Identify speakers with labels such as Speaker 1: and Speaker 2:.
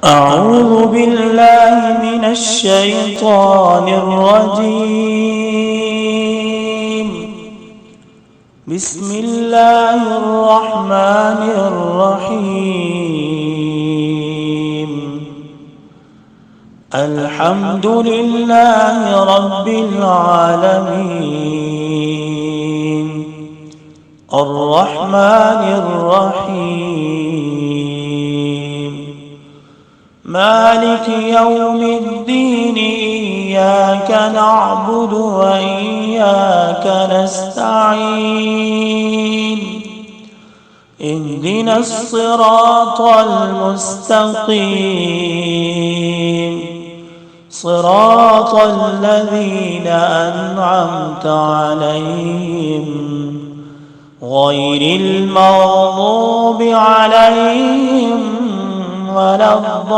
Speaker 1: أعوذ بالله من الشيطان الرجيم. بسم الله الرحمن الرحيم. الحمد لله رب العالمين، الرحمن الرحيم، مالك يوم الدين. إياك نعبد وإياك نستعين. اهدنا الصراط المستقيم، صراط الذين أنعمت عليهم غير المغضوب عليهم ولا الضالين.